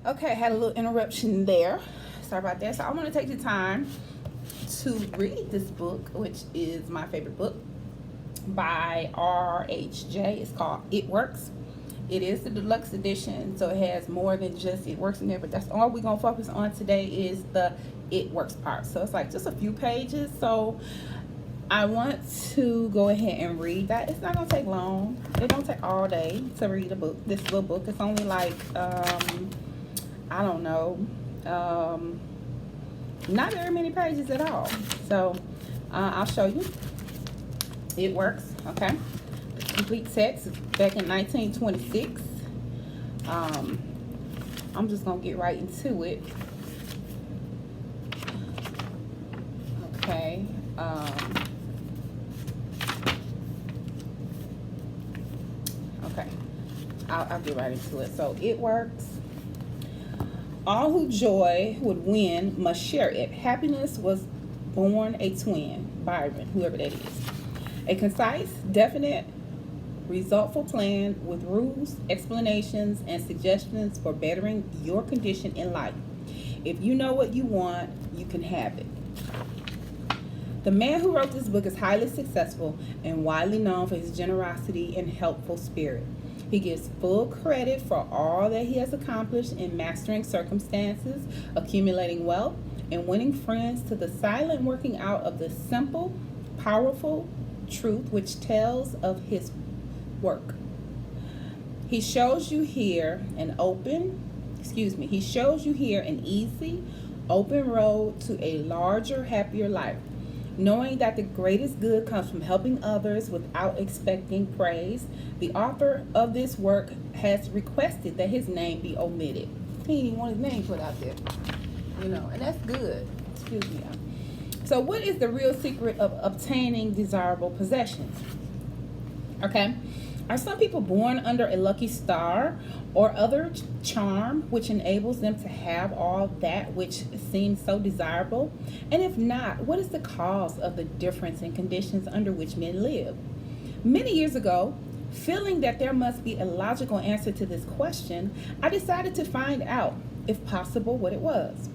Okay, had a little interruption there. Sorry about that. So I want to take the time to read this book, which is my favorite book by R.H.J. It's called It Works. It is the deluxe edition, so it has more than just It Works in there, but that's all we're going to focus on today is the It Works part. So it's like just a few pages. So I want to go ahead and read that. It's not going to take long. It don't take all day to read a book. This little book. It's only like I don't know, not very many pages at all. So I'll show you. It Works, okay? The complete text is back in 1926. I'm just gonna get right into it. Okay. Okay. I'll get right into it. So it works. All who joy would win must share it. Happiness was born a twin. Byron, whoever that is. A concise, definite, resultful plan with rules, explanations, and suggestions for bettering your condition in life. If you know what you want, you can have it. The man who wrote this book is highly successful and widely known for his generosity and helpful spirit. He gives full credit for all that he has accomplished in mastering circumstances, accumulating wealth, and winning friends to the silent working out of the simple, powerful truth which tells of his work. He shows you here an easy, open road to a larger, happier life. Knowing that the greatest good comes from helping others without expecting praise, the author of this work has requested that his name be omitted. He didn't even want his name put out there, and that's good. Excuse me. So, what is the real secret of obtaining desirable possessions? Okay. Are some people born under a lucky star or other charm which enables them to have all that which seems so desirable? And if not, what is the cause of the difference in conditions under which men live? Many years ago, feeling that there must be a logical answer to this question, I decided to find out, if possible, what it was.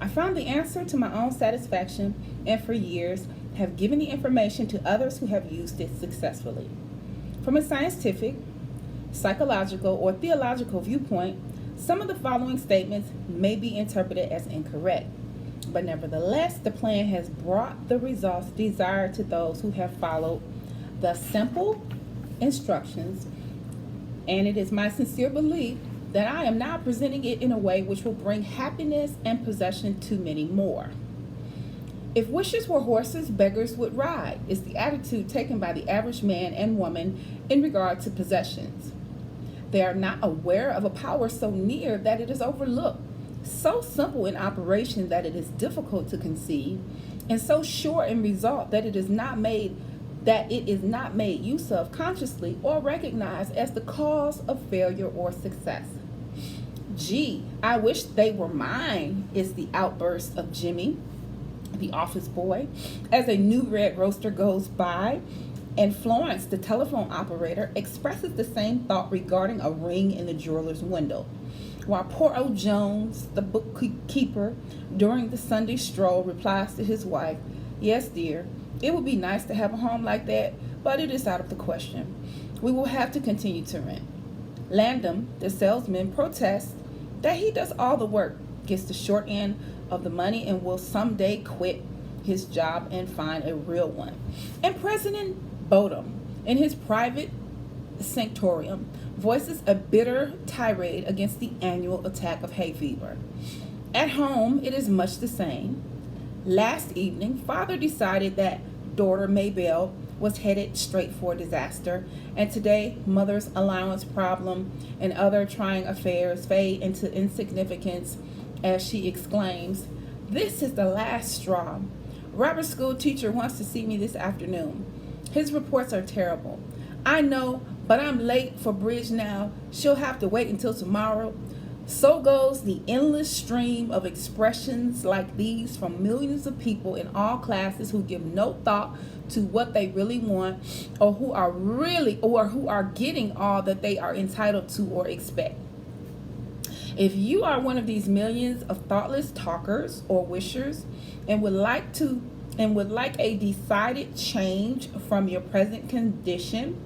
I found the answer to my own satisfaction and for years have given the information to others who have used it successfully. From a scientific, psychological, or theological viewpoint, some of the following statements may be interpreted as incorrect, but nevertheless, the plan has brought the results desired to those who have followed the simple instructions, and it is my sincere belief that I am now presenting it in a way which will bring happiness and possession to many more. If wishes were horses, beggars would ride, is the attitude taken by the average man and woman in regard to possessions. They are not aware of a power so near that it is overlooked, so simple in operation that it is difficult to conceive, and so sure in result that it is not made use of consciously or recognized as the cause of failure or success. Gee, I wish they were mine, is the outburst of Jimmy, the office boy, as a new red roaster goes by, and Florence, the telephone operator, expresses the same thought regarding a ring in the jeweler's window. While poor old Jones, the bookkeeper, during the Sunday stroll, replies to his wife, "Yes, dear, it would be nice to have a home like that, but it is out of the question. We will have to continue to rent." Landon, the salesman, protests that he does all the work, gets the short end of the money, and will someday quit his job and find a real one. And President Bodum, in his private sanctorium, voices a bitter tirade against the annual attack of hay fever. At home, it is much the same. Last evening, father decided that daughter Maybelle was headed straight for disaster, and today mother's allowance problem and other trying affairs fade into insignificance as she exclaims, "This is the last straw. Robert's school teacher wants to see me this afternoon. His reports are terrible. I know, but I'm late for bridge now. She'll have to wait until tomorrow." So goes the endless stream of expressions like these from millions of people in all classes who give no thought to what they really want, or who are getting all that they are entitled to or expect. If you are one of these millions of thoughtless talkers or wishers and would like a decided change from your present condition,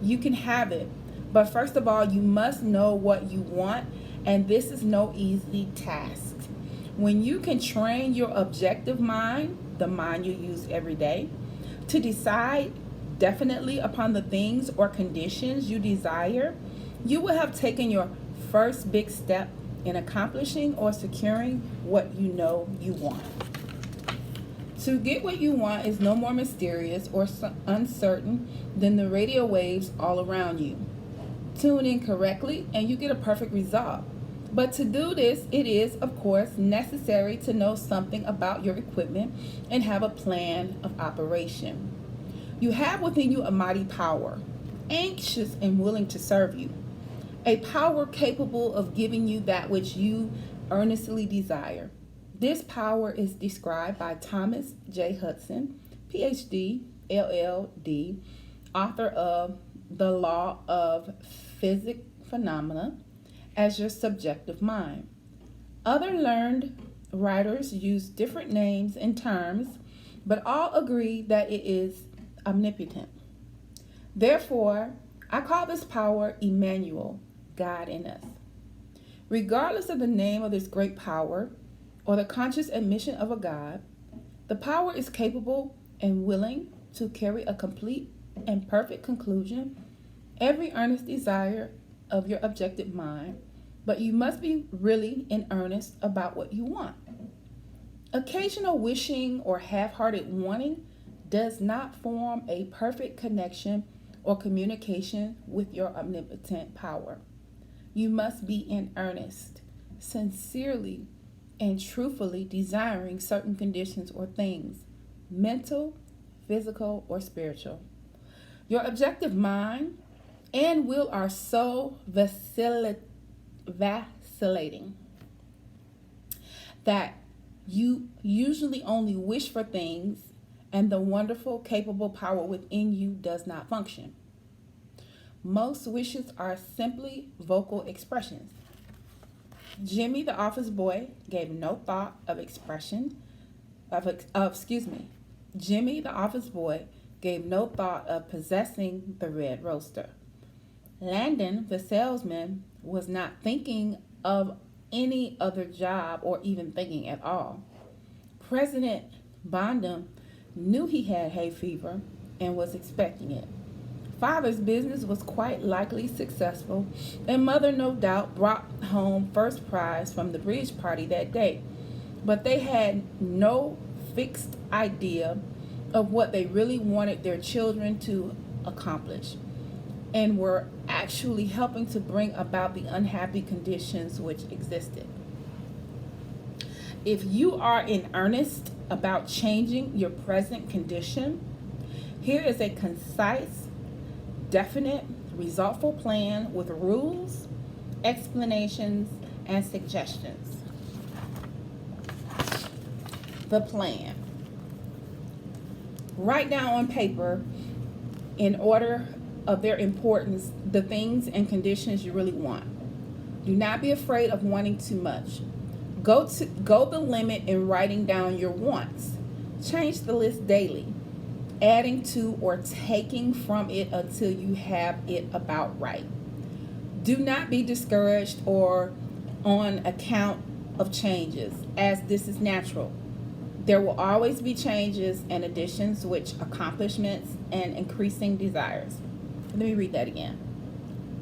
you can have it. But first of all, you must know what you want, and this is no easy task. When you can train your objective mind, the mind you use every day, to decide definitely upon the things or conditions you desire, you will have taken your first big step in accomplishing or securing what you know you want. To get what you want is no more mysterious or uncertain than the radio waves all around you. Tune in correctly and you get a perfect result. But to do this, it is, of course, necessary to know something about your equipment and have a plan of operation. You have within you a mighty power, anxious and willing to serve you. A power capable of giving you that which you earnestly desire. This power is described by Thomas J. Hudson, PhD, LLD, author of The Law of Physical Phenomena, as your subjective mind. Other learned writers use different names and terms, but all agree that it is omnipotent. Therefore, I call this power Emmanuel, God in us. Regardless of the name of this great power or the conscious admission of a God, the power is capable and willing to carry a complete and perfect conclusion every earnest desire of your objective mind, but you must be really in earnest about what you want. Occasional wishing or half-hearted wanting does not form a perfect connection or communication with your omnipotent power. You must be in earnest, sincerely, and truthfully desiring certain conditions or things, mental, physical, or spiritual. Your objective mind and will are so vacillating that you usually only wish for things and the wonderful, capable power within you does not function. Most wishes are simply vocal expressions. Jimmy, the office boy, gave no thought of Jimmy, the office boy, gave no thought of possessing the red roaster. Landon, the salesman, was not thinking of any other job or even thinking at all. President Bondum knew he had hay fever and was expecting it. Father's business was quite likely successful, and Mother no doubt brought home first prize from the bridge party that day. But they had no fixed idea of what they really wanted their children to accomplish, and were actually helping to bring about the unhappy conditions which existed. If you are in earnest about changing your present condition, here is a concise, definite, resultful plan with rules, explanations, and suggestions. The plan. Write down on paper, in order of their importance, the things and conditions you really want. Do not be afraid of wanting too much. Go the limit in writing down your wants. Change the list daily, adding to or taking from it until you have it about right. Do not be discouraged or on account of changes, as this is natural. There will always be changes and additions, which accomplishments and increasing desires. Let me read that again.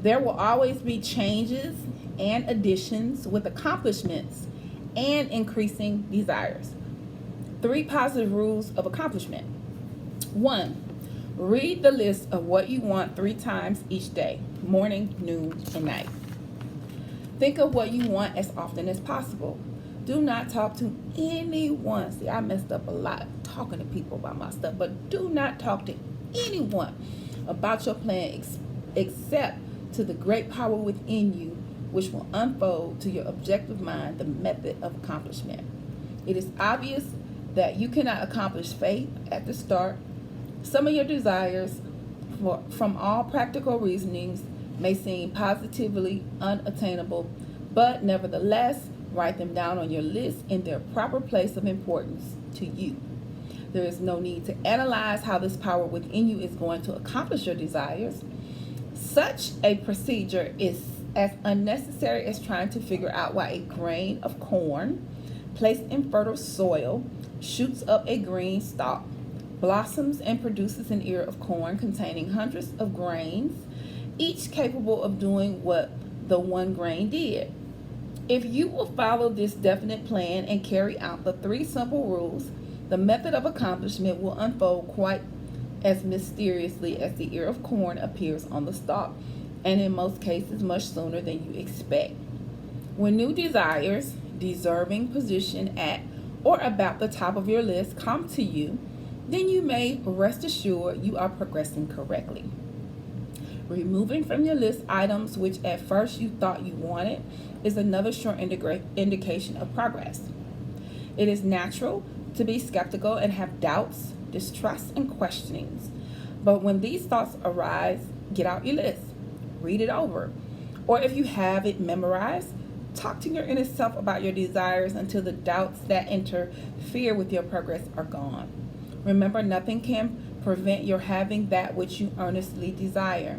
There will always be changes and additions with accomplishments and increasing desires. 3 positive rules of accomplishment. 1. Read the list of what you want 3 times each day, morning, noon, and night. Think of what you want as often as possible. Do not talk to anyone. See, I messed up a lot talking to people about my stuff, but do not talk to anyone about your plan except to the great power within you, which will unfold to your objective mind the method of accomplishment. It is obvious that you cannot accomplish faith at the start. Some of your desires, from all practical reasonings, may seem positively unattainable, but nevertheless, write them down on your list in their proper place of importance to you. There is no need to analyze how this power within you is going to accomplish your desires. Such a procedure is as unnecessary as trying to figure out why a grain of corn placed in fertile soil shoots up a green stalk, blossoms, and produces an ear of corn containing hundreds of grains, each capable of doing what the one grain did. If you will follow this definite plan and carry out the 3 simple rules, the method of accomplishment will unfold quite as mysteriously as the ear of corn appears on the stalk, and in most cases much sooner than you expect. When new desires, deserving position at or about the top of your list come to you, then you may rest assured you are progressing correctly. Removing from your list items which at first you thought you wanted is another sure indication of progress. It is natural to be skeptical and have doubts, distrust, and questionings. But when these thoughts arise, get out your list, read it over, or if you have it memorized, talk to your inner self about your desires until the doubts that interfere with your progress are gone. Remember, nothing can prevent your having that which you earnestly desire.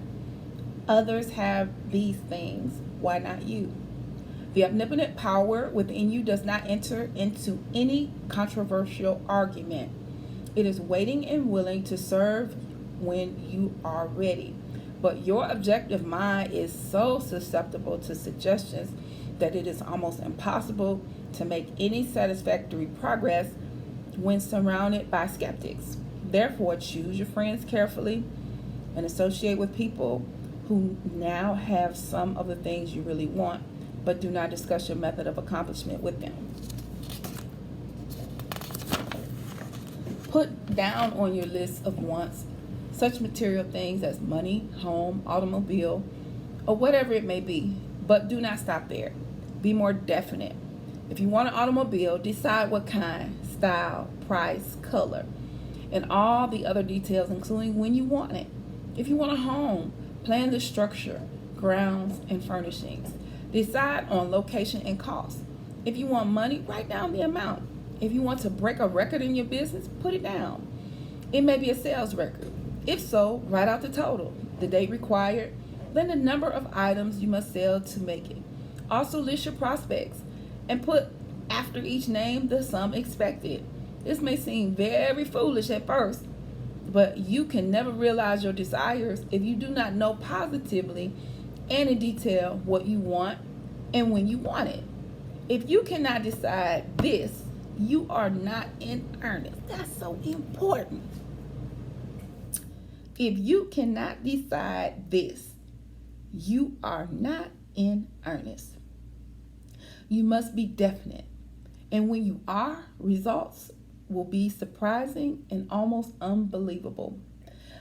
Others have these things. Why not you? The omnipotent power within you does not enter into any controversial argument. It is waiting and willing to serve when you are ready. But your objective mind is so susceptible to suggestions that it is almost impossible to make any satisfactory progress when surrounded by skeptics. Therefore, choose your friends carefully and associate with people who now have some of the things you really want, but do not discuss your method of accomplishment with them. Put down on your list of wants such material things as money, home, automobile, or whatever it may be, but do not stop there. Be more definite. If you want an automobile, decide what kind, style, price, color, and all the other details, including when you want it. If you want a home, plan the structure, grounds, and furnishings. Decide on location and cost. If you want money, write down the amount. If you want to break a record in your business, put it down. It may be a sales record. If so, write out the total, the date required, then the number of items you must sell to make it. Also list your prospects and put after each name the sum expected. This may seem very foolish at first, but you can never realize your desires if you do not know positively and in detail what you want and when you want it. If you cannot decide this, you are not in earnest. That's so important. If you cannot decide this, you are not in earnest. You must be definite. And when you are, results will be surprising and almost unbelievable.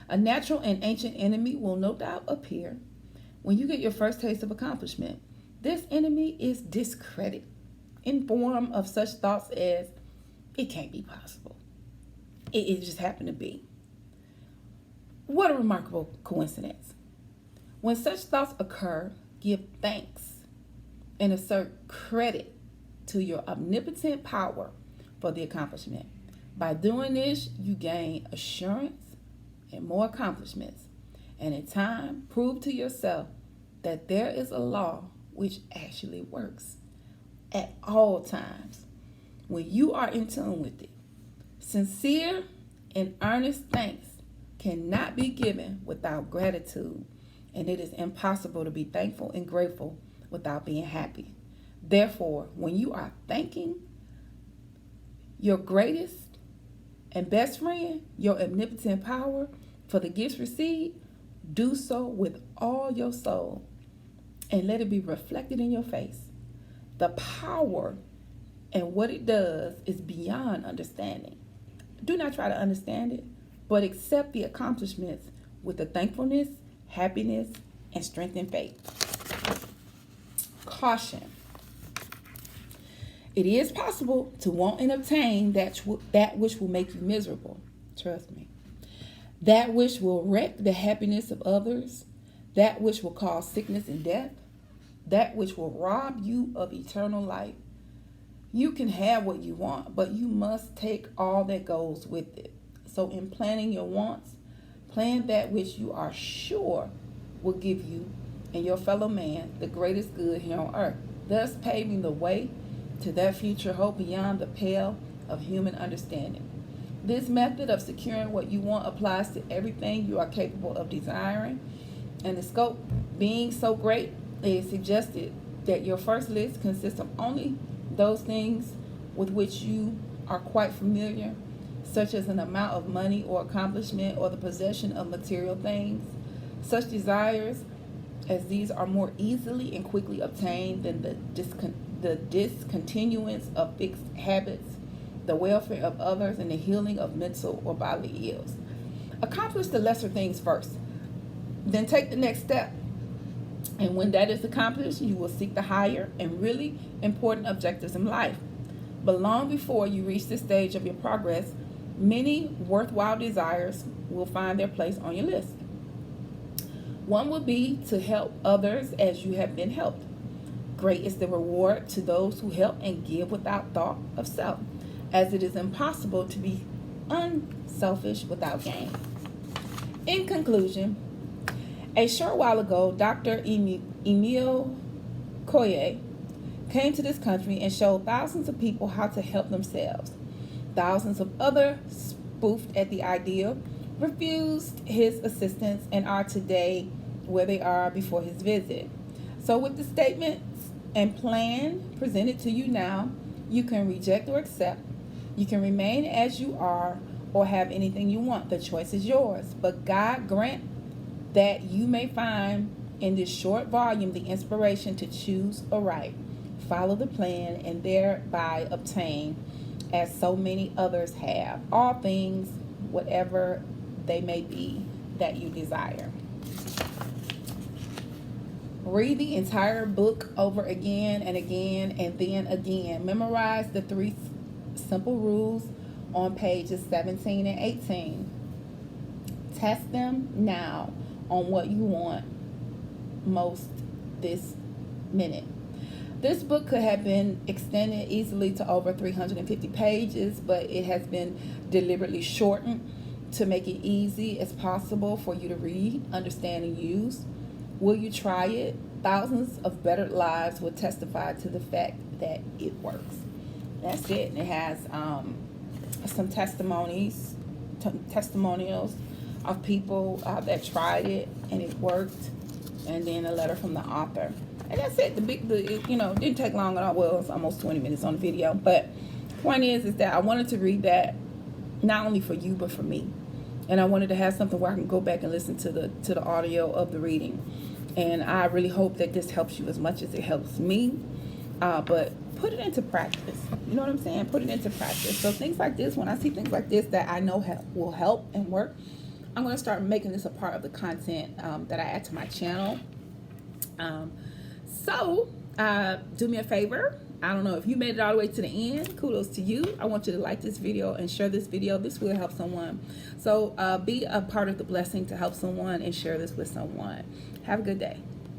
A natural and ancient enemy will no doubt appear when you get your first taste of accomplishment. This enemy is discredit in form of such thoughts as, it can't be possible. It just happened to be. What a remarkable coincidence. When such thoughts occur, give thanks and assert credit to your omnipotent power for the accomplishment. By doing this, you gain assurance and more accomplishments, and in time, prove to yourself that there is a law which actually works at all times when you are in tune with it. Sincere and earnest thanks cannot be given without gratitude, and it is impossible to be thankful and grateful without being happy. Therefore, when you are thanking your greatest and best friend, your omnipotent power, for the gifts received, do so with all your soul and let it be reflected in your face. The power and what it does is beyond understanding. Do not try to understand it, but accept the accomplishments with the thankfulness, happiness, and strength and faith. Caution. It is possible to want and obtain that which will make you miserable. Trust me. That which will wreck the happiness of others. That which will cause sickness and death. that which will rob you of eternal life. You can have what you want, but you must take all that goes with it. So, in planning your wants, plan that which you are sure will give you and your fellow man the greatest good here on earth, thus paving the way to that future hope beyond the pale of human understanding. This method of securing what you want applies to everything you are capable of desiring, and the scope being so great, it is suggested that your first list consists of only those things with which you are quite familiar, such as an amount of money or accomplishment or the possession of material things. Such desires as these are more easily and quickly obtained than the discontinuance of fixed habits, the welfare of others, and the healing of mental or bodily ills. Accomplish the lesser things first, then take the next step. And when that is accomplished, you will seek the higher and really important objectives in life. But long before you reach this stage of your progress, many worthwhile desires will find their place on your list. One will be to help others as you have been helped. Great is the reward to those who help and give without thought of self, as it is impossible to be unselfish without gain. In conclusion, a short while ago, Dr. Emile Coué came to this country and showed thousands of people how to help themselves. Thousands of others spoofed at the idea, refused his assistance, and are today where they are before his visit. So with the statements and plan presented to you now, you can reject or accept. You can remain as you are or have anything you want. The choice is yours. But God grant that you may find in this short volume the inspiration to choose aright, follow the plan, and thereby obtain, as so many others have, all things, whatever they may be, that you desire. Read the entire book over again and again and then again. Memorize the 3 simple rules on pages 17 and 18. Test them now on what you want most this minute. This book could have been extended easily to over 350 pages, but it has been deliberately shortened to make it easy as possible for you to read, understand, and use. Will you try it? Thousands of bettered lives will testify to the fact that it works. That's it. And it has some testimonials of people that tried it and it worked, and then a letter from the author. And that's it. It didn't take long at all. Well, it's almost 20 minutes on the video. But the point is that I wanted to read that not only for you, but for me. And I wanted to have something where I can go back and listen to the audio of the reading. And I really hope that this helps you as much as it helps me. But put it into practice. You know what I'm saying? Put it into practice. So things like this, when I see things like this that I know will help and work, I'm going to start making this a part of the content that I add to my channel. So do me a favor. I don't know if you made it all the way to the end. Kudos to you. I want you to like this video and share this video. This will help someone. So be a part of the blessing to help someone and share this with someone. Have a good day.